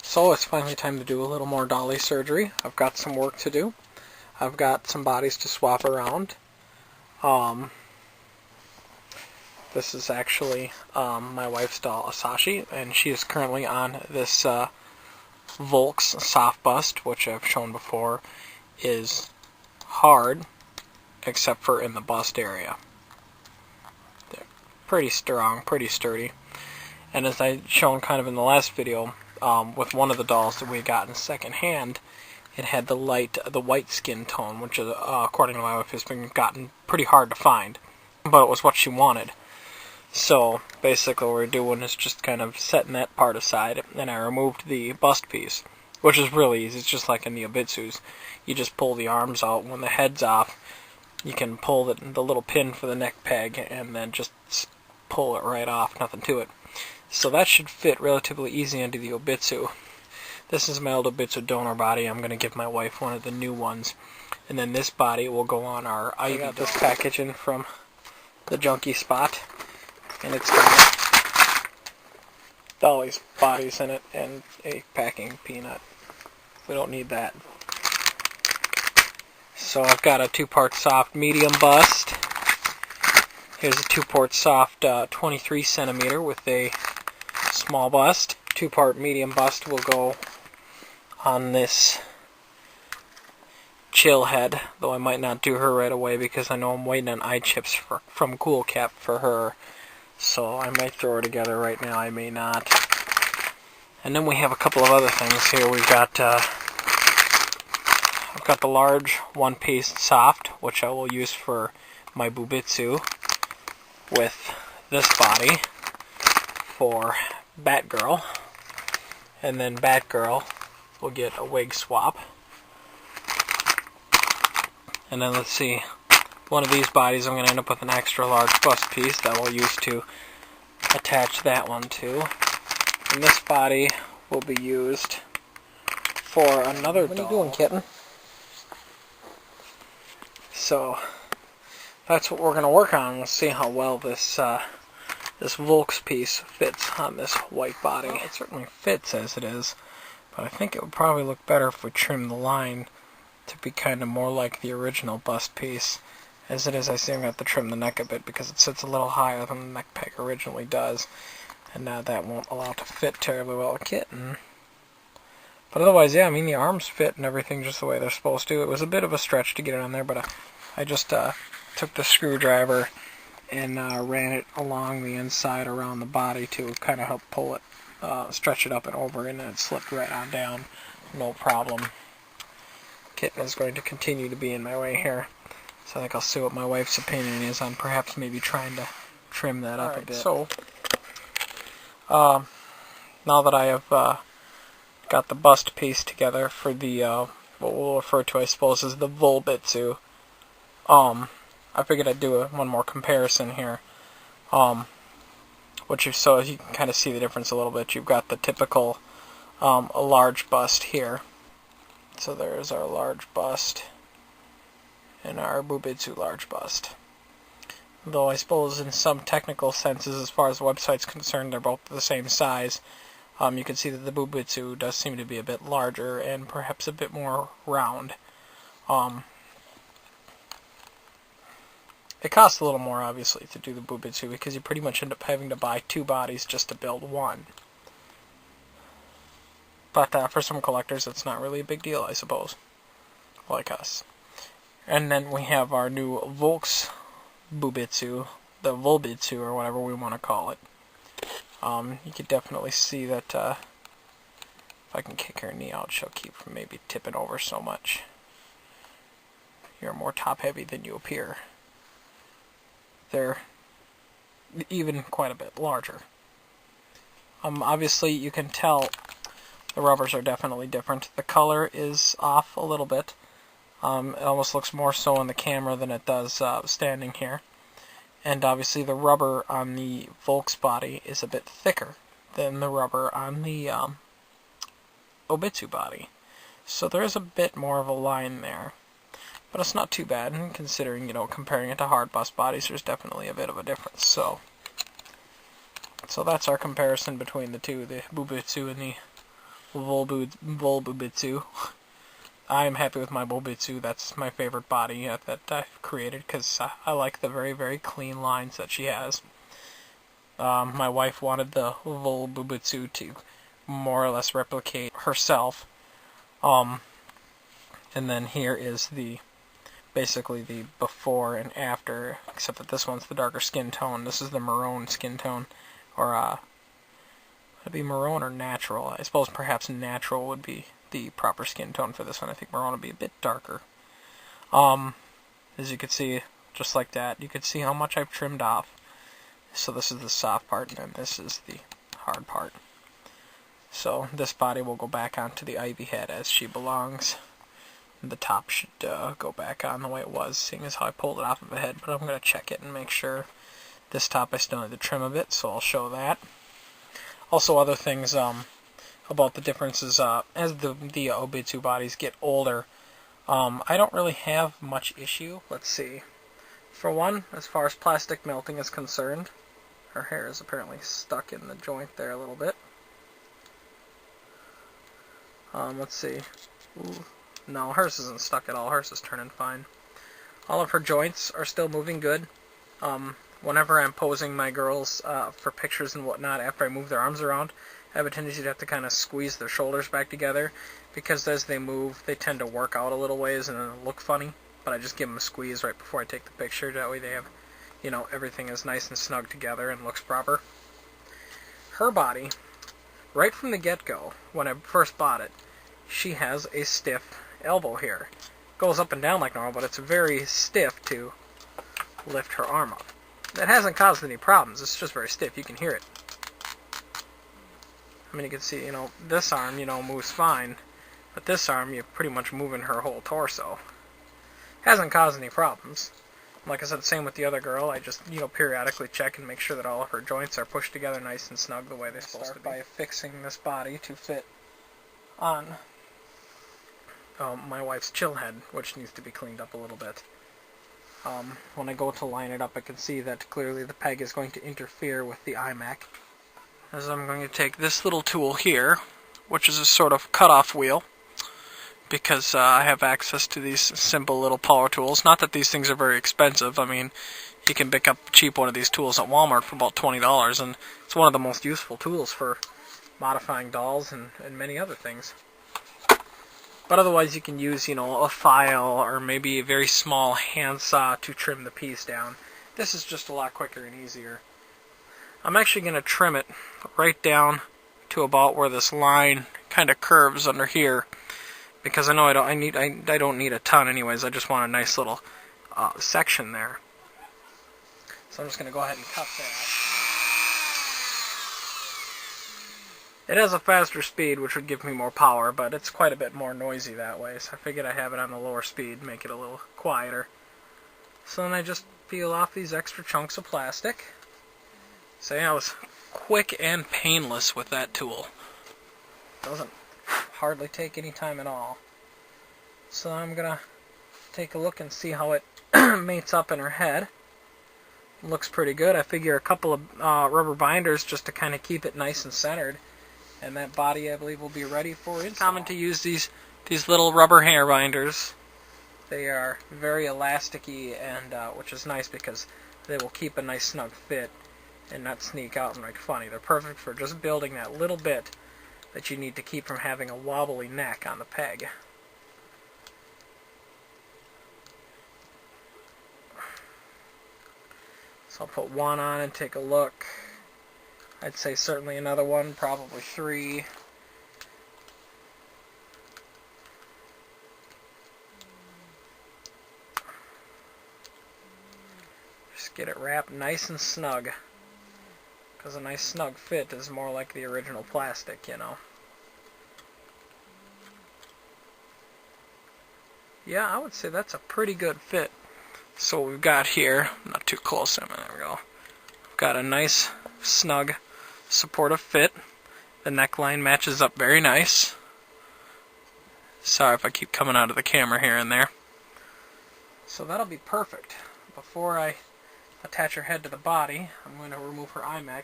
So it's finally time to do a little more dolly surgery. I've got some work to do. I've got some bodies to swap around. This is actually my wife's doll, Asashi, and she is currently on this Volks soft bust, which I've shown before is hard, except for in the bust area. They're pretty strong, pretty sturdy. And as I shown kind of in the last video, with one of the dolls that we got in second hand, it had the white skin tone, which is, according to my wife, has been gotten pretty hard to find. But it was what she wanted. So basically what we're doing is just kind of setting that part aside, and I removed the bust piece, which is really easy. It's just like in the Obitsus. You just pull the arms out. When the head's off, you can pull the little pin for the neck peg, and then just pull it right off, nothing to it. So that should fit relatively easy into the Obitsu. This is my old Obitsu donor body. I'm going to give my wife one of the new ones. And then this body will go on our Ivy. I got this packaging from the junkie spot. And it's got dolly's bodies in it and a packing peanut. We don't need that. So I've got a 2-part soft medium bust. Here's a 2-part soft 23 centimeter with a small bust. 2-part medium bust will go on this chill head, though I might not do her right away because I know I'm waiting on eye chips from Cool Cap for her. So I may throw her together right now, I may not. And then we have a couple of other things here. We've got I've got the large one-piece soft, which I will use for my Volbitsu, with this body for Batgirl. And then Batgirl will get a wig swap. And then let's see, one of these bodies I'm going to end up with an extra large bust piece that we'll use to attach that one to. And this body will be used for another doll. What are you doing, kitten? So that's what we're going to work on. We'll see how well this this Volks piece fits on this white body. Well, it certainly fits as it is, but I think it would probably look better if we trim the line to be kind of more like the original bust piece. As it is, I see I'm going to have to trim the neck a bit because it sits a little higher than the neck peg originally does. And now that won't allow it to fit terribly well with a kitten. But otherwise, yeah, I mean, the arms fit and everything just the way they're supposed to. It was a bit of a stretch to get it on there, but I just took the screwdriver and ran it along the inside around the body to kind of help pull it, stretch it up and over, and then it slipped right on down. No problem. Kitten is going to continue to be in my way here. So I think I'll see what my wife's opinion is on perhaps maybe trying to trim that up a bit. So, now that I have got the bust piece together for the, what we'll refer to, I suppose, as the Volbitsu, I figured I'd do one more comparison here. So you can kind of see the difference a little bit. You've got the typical a large bust here. So there's our large bust and our Volbitsu large bust. Though I suppose in some technical senses, as far as the website's concerned, they're both the same size. You can see that the Volbitsu does seem to be a bit larger and perhaps a bit more round. It costs a little more, obviously, to do the Volbitsu because you pretty much end up having to buy 2 bodies just to build one. But for some collectors, it's not really a big deal, I suppose, like us. And then we have our new Volks Obitsu, the Volbitsu, or whatever we want to call it. You could definitely see that if I can kick her knee out, she'll keep from maybe tipping over so much. You're more top-heavy than you appear. They're even quite a bit larger. Obviously, you can tell the rubbers are definitely different. The color is off a little bit. It almost looks more so on the camera than it does standing here. And obviously the rubber on the Volks body is a bit thicker than the rubber on the Obitsu body. So there is a bit more of a line there. But it's not too bad, considering, comparing it to hard bust bodies, there's definitely a bit of a difference. So that's our comparison between the two, the Volbitsu and the Volbitsu. I'm happy with my Volbitsu. That's my favorite body that I've created because I like the very, very clean lines that she has. My wife wanted the Volbitsu to more or less replicate herself. And then here is basically the before and after, except that this one's the darker skin tone. This is the maroon skin tone, or would it be maroon or natural? I suppose perhaps natural would be the proper skin tone for this one. I think maroon would be a bit darker. As you can see, just like that, you can see how much I've trimmed off. So this is the soft part, and then this is the hard part. So this body will go back onto the ivy head as she belongs. The top should go back on the way it was, seeing as how I pulled it off of the head, but I'm going to check it and make sure. This top I still need to trim a bit, so I'll show that. Also, other things about the differences, as the Obitsu bodies get older, I don't really have much issue. Let's see. For one, as far as plastic melting is concerned, her hair is apparently stuck in the joint there a little bit. Let's see. Ooh. No, hers isn't stuck at all. Hers is turning fine. All of her joints are still moving good. Whenever I'm posing my girls for pictures and whatnot, after I move their arms around, I have a tendency to have to kind of squeeze their shoulders back together, because as they move, they tend to work out a little ways and then look funny. But I just give them a squeeze right before I take the picture. That way they have, everything is nice and snug together and looks proper. Her body, right from the get-go, when I first bought it, she has a stiff elbow here. Goes up and down like normal, but it's very stiff to lift her arm up. That hasn't caused any problems. It's just very stiff. You can hear it. I mean, you can see, this arm, moves fine, but this arm, you're pretty much moving her whole torso. Hasn't caused any problems. Like I said, same with the other girl. I just, periodically check and make sure that all of her joints are pushed together nice and snug the way they're supposed to be. By fixing this body to fit on my wife's chill head, which needs to be cleaned up a little bit. When I go to line it up, I can see that clearly the peg is going to interfere with the iMac. As I'm going to take this little tool here, which is a sort of cutoff wheel, because I have access to these simple little power tools. Not that these things are very expensive. I mean, you can pick up a cheap one of these tools at Walmart for about $20, and it's one of the most useful tools for modifying dolls and many other things. But otherwise you can use, a file or maybe a very small handsaw to trim the piece down. This is just a lot quicker and easier. I'm actually going to trim it right down to about where this line kind of curves under here, because I know I don't need a ton anyways. I just want a nice little section there. So I'm just going to go ahead and cut that. It has a faster speed, which would give me more power, but it's quite a bit more noisy that way, so I figured I'd have it on the lower speed, make it a little quieter. So then I just peel off these extra chunks of plastic. So yeah, I was quick and painless with that tool. Doesn't hardly take any time at all. So I'm gonna take a look and see how it mates up in her head. Looks pretty good. I figure a couple of rubber binders just to kind of keep it nice and centered. And that body, I believe, will be ready for install. It's common to use these little rubber hair binders. They are very elasticy, and which is nice because they will keep a nice snug fit and not sneak out and make funny. They're perfect for just building that little bit that you need to keep from having a wobbly neck on the peg. So I'll put one on and take a look. I'd say certainly another one, probably 3. Just get it wrapped nice and snug, because a nice snug fit is more like the original plastic, Yeah, I would say that's a pretty good fit. So what we've got here, not too close, there we go. We've got a nice, snug, supportive fit. The neckline matches up very nice. Sorry if I keep coming out of the camera here and there. So that'll be perfect. Before I attach her head to the body, I'm going to remove her iMac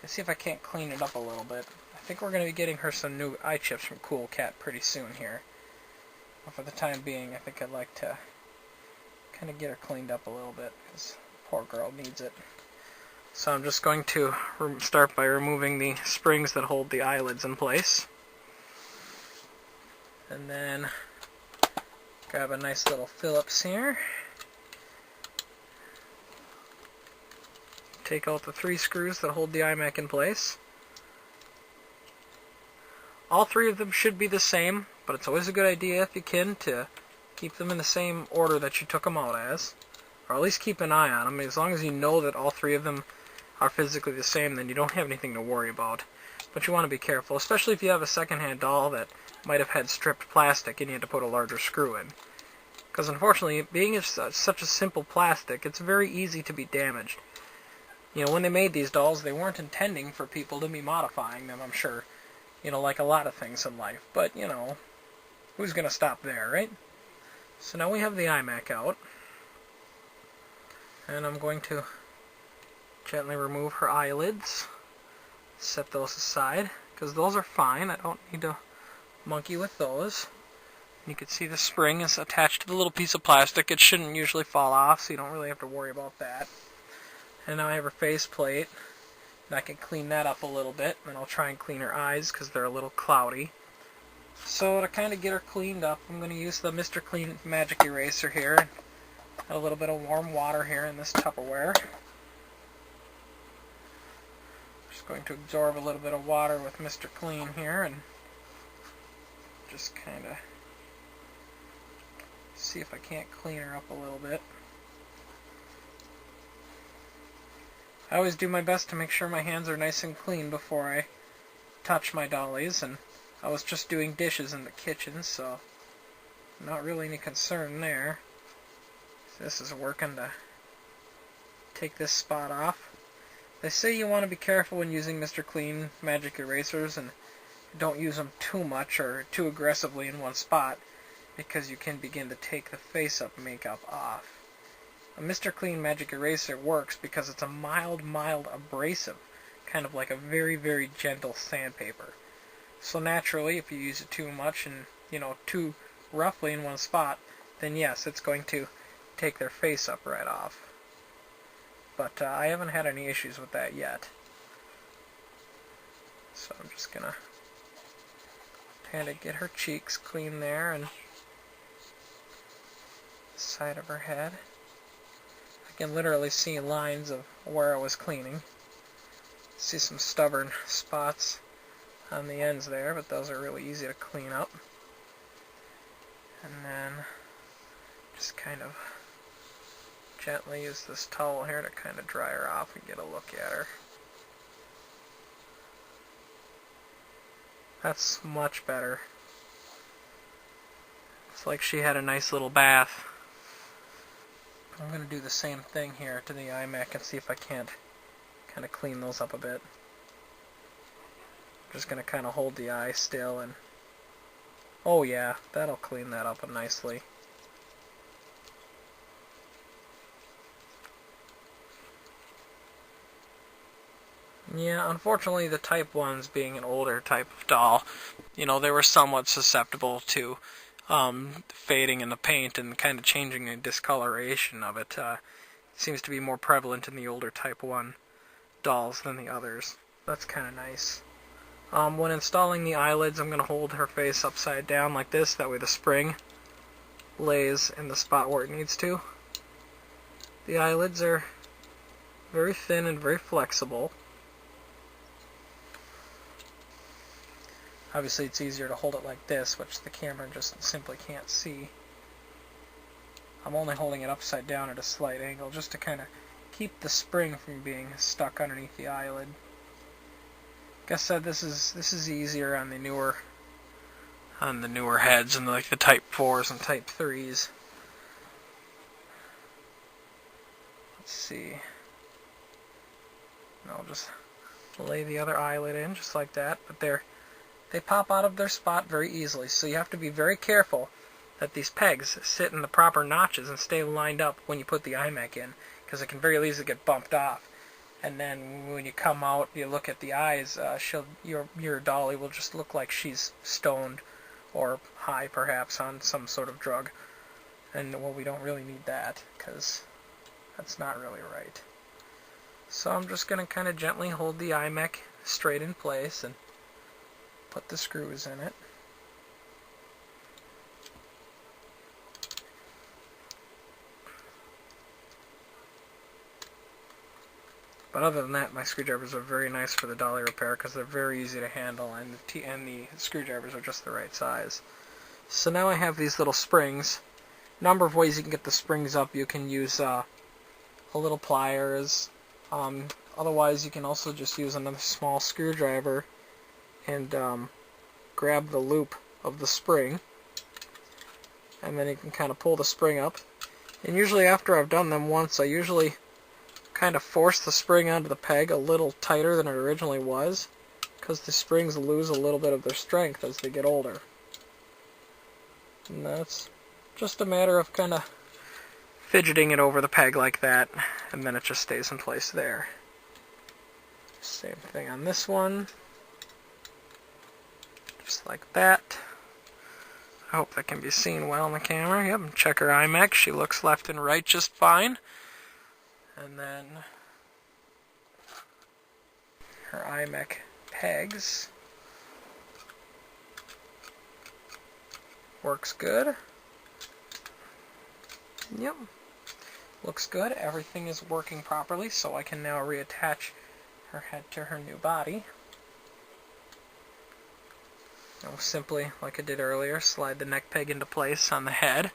and see if I can't clean it up a little bit. I think we're going to be getting her some new eye chips from Cool Cat pretty soon here. But for the time being, I think I'd like to kind of get her cleaned up a little bit, because poor girl needs it. So I'm just going to start by removing the springs that hold the eyelids in place. And then grab a nice little Phillips here. Take out the 3 screws that hold the iMac in place. All 3 of them should be the same, but it's always a good idea, if you can, to keep them in the same order that you took them out as. Or at least keep an eye on them. As long as you know that all 3 of them are physically the same, then you don't have anything to worry about. But you want to be careful, especially if you have a second-hand doll that might have had stripped plastic and you had to put a larger screw in. Because unfortunately, being such a simple plastic, it's very easy to be damaged. You know, when they made these dolls, they weren't intending for people to be modifying them, I'm sure. You know, like a lot of things in life. But, you know, who's going to stop there, right? So now we have the iMac out. And I'm going to gently remove her eyelids. Set those aside, because those are fine. I don't need to monkey with those. You can see the spring is attached to the little piece of plastic. It shouldn't usually fall off, so you don't really have to worry about that. And now I have her faceplate, and I can clean that up a little bit, and I'll try and clean her eyes because they're a little cloudy. So to kind of get her cleaned up, I'm going to use the Mr. Clean Magic Eraser here. Got a little bit of warm water here in this Tupperware. Just going to absorb a little bit of water with Mr. Clean here, and just kind of see if I can't clean her up a little bit. I always do my best to make sure my hands are nice and clean before I touch my dollies, and I was just doing dishes in the kitchen, so not really any concern there. So this is working to take this spot off. They say you want to be careful when using Mr. Clean Magic Erasers, and don't use them too much or too aggressively in one spot, because you can begin to take the face-up makeup off. A Mr. Clean Magic Eraser works because it's a mild abrasive, kind of like a very, very gentle sandpaper. So naturally, if you use it too much and, you know, too roughly in one spot, then yes, it's going to take their face up right off. But I haven't had any issues with that yet. So I'm just gonna kind of get her cheeks clean there and the side of her head. I can literally see lines of where I was cleaning. See some stubborn spots on the ends there, but those are really easy to clean up. And then just kind of gently use this towel here to kind of dry her off and get a look at her. That's much better. It's like she had a nice little bath. I'm going to do the same thing here to the iMac and see if I can't kind of clean those up a bit. I'm just going to kind of hold the eye still, and oh yeah, that'll clean that up nicely. Yeah, unfortunately the Type 1s being an older type of doll, you know, they were somewhat susceptible to fading in the paint and kind of changing the discoloration of it. Seems to be more prevalent in the older Type 1 dolls than the others. That's kind of nice. When installing the eyelids, I'm going to hold her face upside down like this, that way the spring lays in the spot where it needs to. The eyelids are very thin and very flexible. Obviously it's easier to hold it like this, which the camera just simply can't see. I'm only holding it upside down at a slight angle just to kind of keep the spring from being stuck underneath the eyelid. Like I said, this is easier on the newer heads and like the Type 4s and Type 3s. Let's see. And I'll just lay the other eyelid in just like that, but they pop out of their spot very easily, so you have to be very careful that these pegs sit in the proper notches and stay lined up when you put the iMac in, because it can very easily get bumped off. and then when you come out, you look at the eyes, your dolly will just look like she's stoned or high, perhaps, on some sort of drug. And, well, we don't really need that, because that's not really right. So I'm just going to kind of gently hold the eye mech straight in place and put the screws in it. But other than that, my screwdrivers are very nice for the dolly repair because they're very easy to handle, and the screwdrivers are just the right size. So now I have these little springs. Number of ways you can get the springs up. You can use a little pliers. Otherwise, you can also just use another small screwdriver and grab the loop of the spring, and then you can kind of pull the spring up. And usually after I've done them once, I usually kind of force the spring onto the peg a little tighter than it originally was, because the springs lose a little bit of their strength as they get older. And that's just a matter of kind of fidgeting it over the peg like that, and then it just stays in place there. Same thing on this one. Just like that. I hope that can be seen well on the camera. Yep, check her iMech. She looks left and right just fine. And then her iMech pegs. Works good. Yep. Looks good. Everything is working properly, so I can now reattach her head to her new body. I'll simply, like I did earlier, slide the neck peg into place on the head.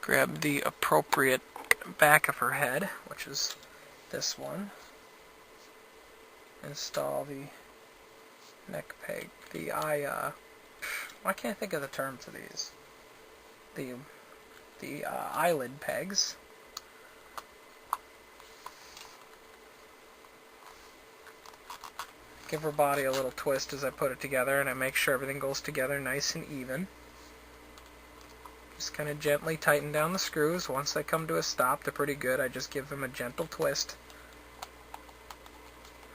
Grab the appropriate back of her head, which is this one. Install the neck peg. I can't think of the term for these. The eyelid pegs. Give her body a little twist as I put it together, and I make sure everything goes together nice and even. Just kind of gently tighten down the screws. Once they come to a stop, they're pretty good. I just give them a gentle twist.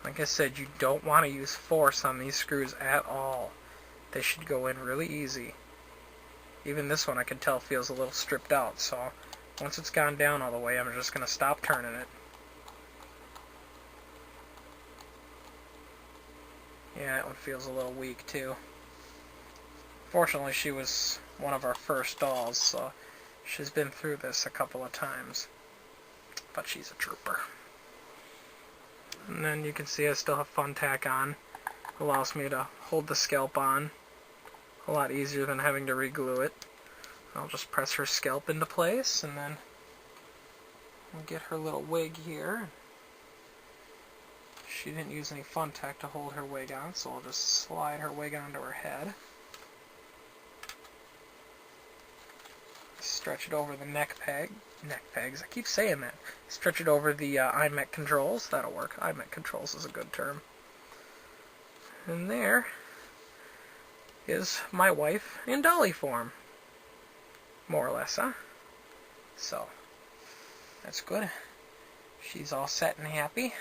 Like I said, you don't want to use force on these screws at all. They should go in really easy. Even this one I can tell feels a little stripped out, so once it's gone down all the way, I'm just going to stop turning it. Yeah, that one feels a little weak too. Fortunately, she was one of our first dolls, so she's been through this a couple of times. But she's a trooper. And then you can see I still have fun tack on. Allows me to hold the scalp on a lot easier than having to re-glue it. I'll just press her scalp into place, and then I'll get her little wig here. She didn't use any fun tack to hold her wig on, so I'll just slide her wig onto her head. Stretch it over the neck pegs, I keep saying that. Stretch it over the iMech controls, that'll work. iMech controls is a good term. And there is my wife in dolly form. More or less, huh? So, that's good. She's all set and happy.